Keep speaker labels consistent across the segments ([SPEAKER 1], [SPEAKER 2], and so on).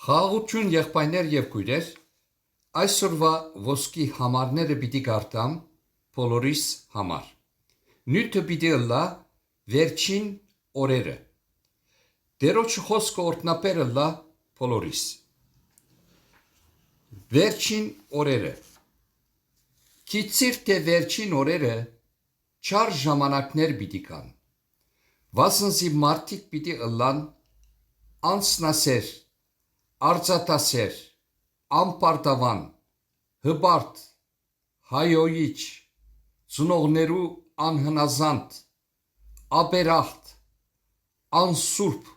[SPEAKER 1] Խաղաղություն եղբայրներ և քույրեր, այսօրվա ոսկի համարները պիտի կարդամ բոլորիս համար։ Նյութը պիտի ըլլա վերջին օրերը։ Տերոջ խոսքը օրհնապեր ըլլա բոլորիս։ Վերջին օրերը։ Գիտիր թե վերջին օրերը չար ժամանակներ պիտի կան։ Վասնզի մարդիկ պիտի ըլլան անձնասեր, արծաթասեր, անպարտավան, հպարտ, հայոյիչ, ծնողներու անհնազանդ, ապերախտ, անսուրբ,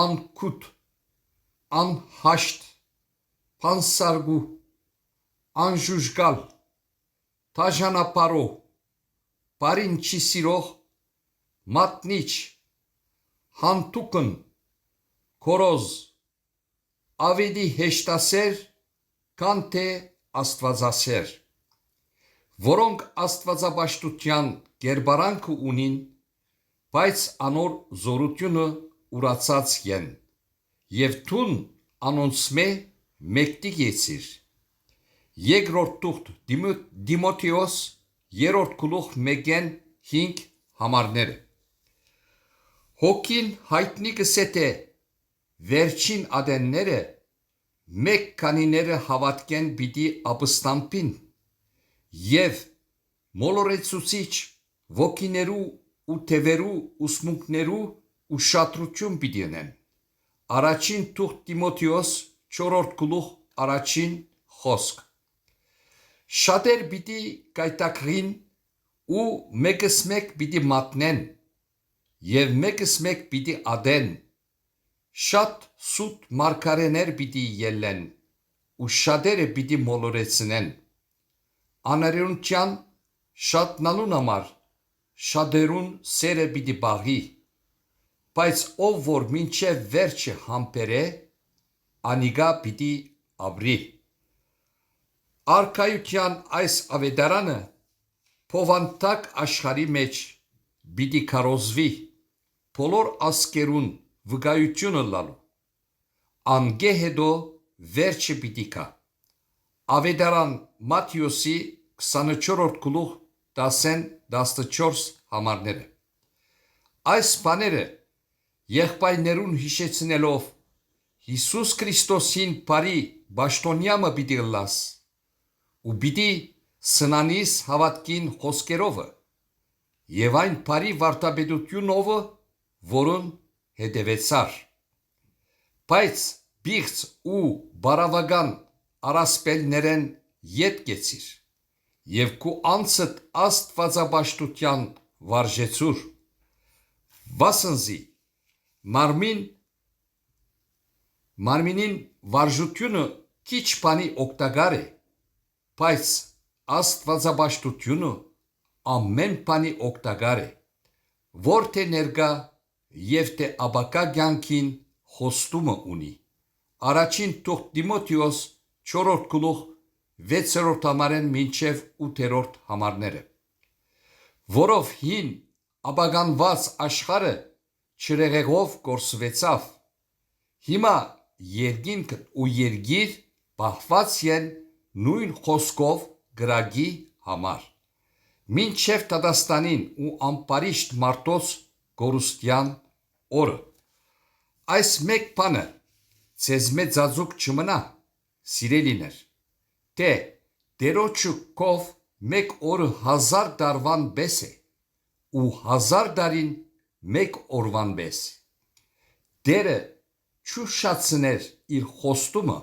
[SPEAKER 1] անկութ, անհաշտ, փանսարգու, անժուժգալ, թաժանապարող, բարին չի սիրող, մատնիչ, հանտուկն, քորոզ, ավելի հեշտասեր, քան թե աստվածասեր, որոնք աստվածապաշտության կերպարանքը ունին, բայց անոր զորությունը ուրացած են, և թուն անոնցմե մեկտի գեցիր։ Երկրորդ թուղթ Դիմոթեոս 3:1-5 համարները։ Հոգին հայտնի կսե թե վերջին ադենները մեկ քանիները հավատքեն պիտի ապստամբին և մոլորեցուցիչ ոգիներու ու թևերու ուսմունքներու ուշադրություն պիտի ունեն։ Առաջին թուղթ Տիմոթեոս 4:1 խոսք։ Շատեր պիտի կայտակղին ու մեկս մեկ պիտի մատնեն և մեկս մեկ պիտի ադեն, շատ սուտ մարգարեներ պիտի ելլեն ու շատերը պիտի մոլորեցնեն։ Աներունության շատնալուն համար շատերուն սերը պիտի պաղի, բայց ով որ մինչև վերջը համբերե, անիկա պիտի ապրի։ Արքայության այս ավետարանը փոխանցակ աշխարհի մեջ պիտի քարոզվի, բոլոր ազգերուն վկայությունը լալու։ Անգե հետո վերջը պիտի կա։ Ավետարան Մատթեոսի 24:10-14 համարները։ Այս բաները եղբայրներուն հիշեցնելով Հիսուս Քրիստոսին բարի պաշտոնյամը պիտի ըլլաս ու պիտի սնանիս հավատքին խոսքերովը և այն բարի վարդապետությունովը, որուն հետևեցար։ Բայց պիղծ ու բարավական առասպելներեն ետ կեցիր և քու անձդ աստվածապաշտության վարժեցուր, վասնզի մարմինին վարժությունը քիչ բանի օգտակար է, բայց աստվածապաշտությունը ամեն բանի օգտակար է, որ թե ներկա և թե ապագա կյանքին խոստումը ունի։ Առաջին թուղթ Տիմոթեոս 4:6-8 համարները։ Որով հին ապականված աշխարհը չրեղեղով կորսվեցավ, հիմա երկինքն ու երկիր պահված են նույն խոսքով կրակի համար, մինչև դատաստանին ու ամբարիշտ մարդոց կորուստյան օրը։ Այս մեկ բանը ձեզմե ծածուկ չմնա, սիրելիներ, թե Տերոջը քով մեկ օրը 1000 տարվան պես է ու 1000 տարին մեկ օրվան պես։ Տերը չուշացներ իր խոստումը,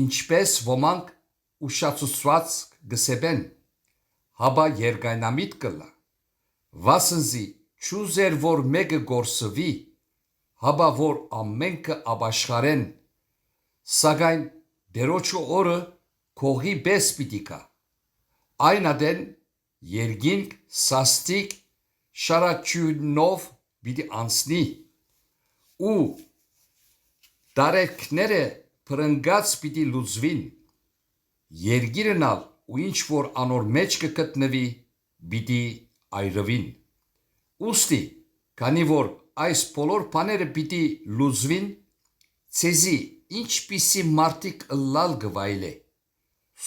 [SPEAKER 1] ինչպես ոմանք ուշացուցված կսեպեն, հապա երկայնամիտ կլա, վասնզի չուզեր որ մեկը կորսվի, հապա որ ամենքը ապաշխարեն, սակայն Տերոջը օրը քողի պես պիտի գա։ Այն ադեն երկինք սաստիկ շարաչյունով պիտի անցնի ու տարերքները փրկած պիտի լուծվին, երկիրն ալ ու ինչ որ անոր մեջ կգտնվի պիտի այրվին։ Ուստի, քանի որ այս բոլոր բաները պիտի լուծվին, ցեզի ինչպիսի մարդիկ ըլլալ գվայլե,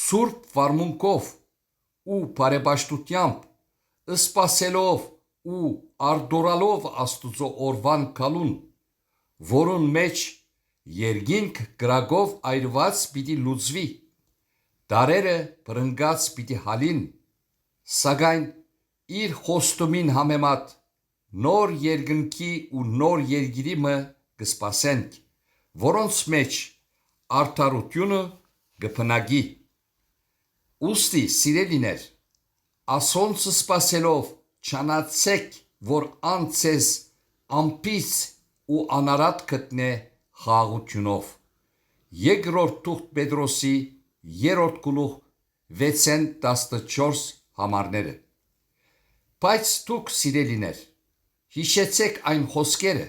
[SPEAKER 1] սուրբ վարմունքով ու բարեպաշտությամբ, սպասելով ու արդորալով Աստուծո օրվան կալուն, որուն մեջ երկինք գրագով այրված պիտի լուծվի, դարերը բրնգած պիտի հալին, սակայն իր խոստումին համեմատ նոր երկնքի ու նոր երկիրի մը կսպասենք, որոնց մեջ արդարությունը կփնագի։ Ուստի սիրելիներ, ասոնցը սպասելով չանացեք, որ անցես ամպից ու անարատ գտնե խաղաղությունով։ Երկրորդ թուղթ Պետրոսի 3 գլուխ 6-14 համարները։ Բայց դուք սիրելիներ, հիշեցեք այն խոսքերը,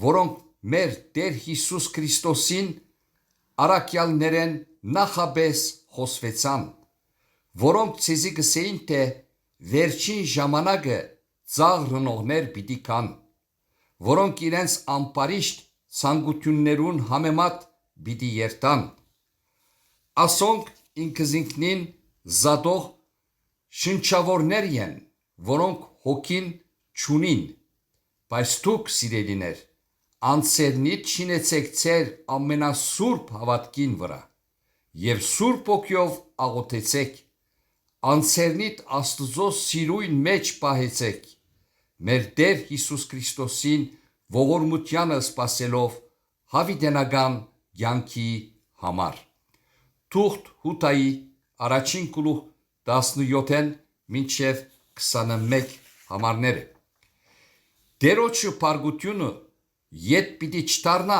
[SPEAKER 1] որոնք մեր Տեր Հիսուս Քրիստոսին առաքյալներեն նախաբես խոսվեցան, որոնք ցեզի կսեին, թե վերջին ժամանակը ծաղրնողներ պիտի կան, որոնք իրենց ամպարիշտ ցանկություններուն համեմատ պիտի երթան։ Ասոնք ինքզինքնին զադող շնչավորներ են, որոնք հոգին չունին, բայց դուք սիրելիներ, անձերնիդ շինեցեք ձեր ամենասուրբ հավատքին վրա և սուրբ ոգիով աղոթեցեք, անձերնիդ Աստծո սիրույն մեջ պահեցեք, մեր Տեր Հիսուս Քրիստոսին ողորմությանը սպասելով հավիտենական կյանքի համար։ Թուղթ Հուտայի 1 գլուխ 17-ն մինչև 21 համարները։ Տերոջը փառքությունը ետ պիտի չդառնա,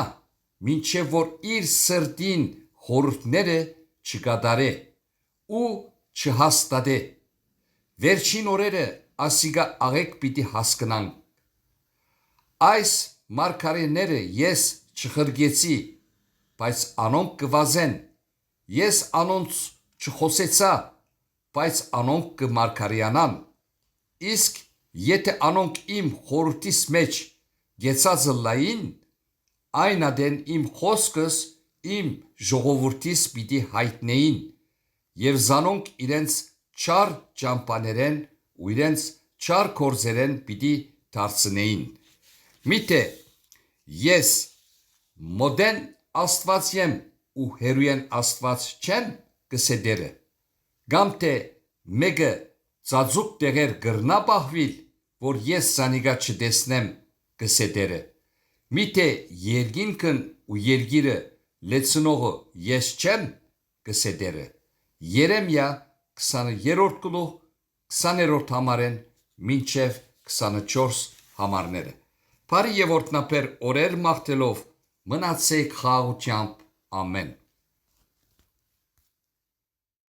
[SPEAKER 1] մինչև որ իր սրտին խորհուրդները չկատարե ու չհաստատե։ Վերջին օրերը ասիգա աղեկ պիտի հասկնան։ Այս մարգարեները ես չխրգեցի, բայց անոնք կվազեն, ես անոնց չխոսեցա, բայց անոնք կմարգարեանան, իսկ եթե անոնք իմ խորհրդիս մեջ գեցածը լային, այն ադեն իմ խոսքս իմ ժողովրդիս պիտի հայտնեին, և զանոնք իրենց չար ճամփաներեն ու իրենց չար գործերեն պիտի դարձնեին։ Միթե ես մոդեն Աստված եմ ու հերույեն Աստված չեմ, կսեդերը, կամ թե մեկը ծածուկ տեղեր գրնա պահվիլ, որ ես զանիգա չտեսնեմ, կսեդերը, միթե երկինքն ու երկիրը լեցնողը ես չեմ, կսեդերը։ Երեմիա 20-րդ գլուխ 20-րդ համարեն մինչև 24 համարները։ Բարի եւ օրհնապեր օրեր մաղթելով մնացեք խաղաղությամբ, ամեն։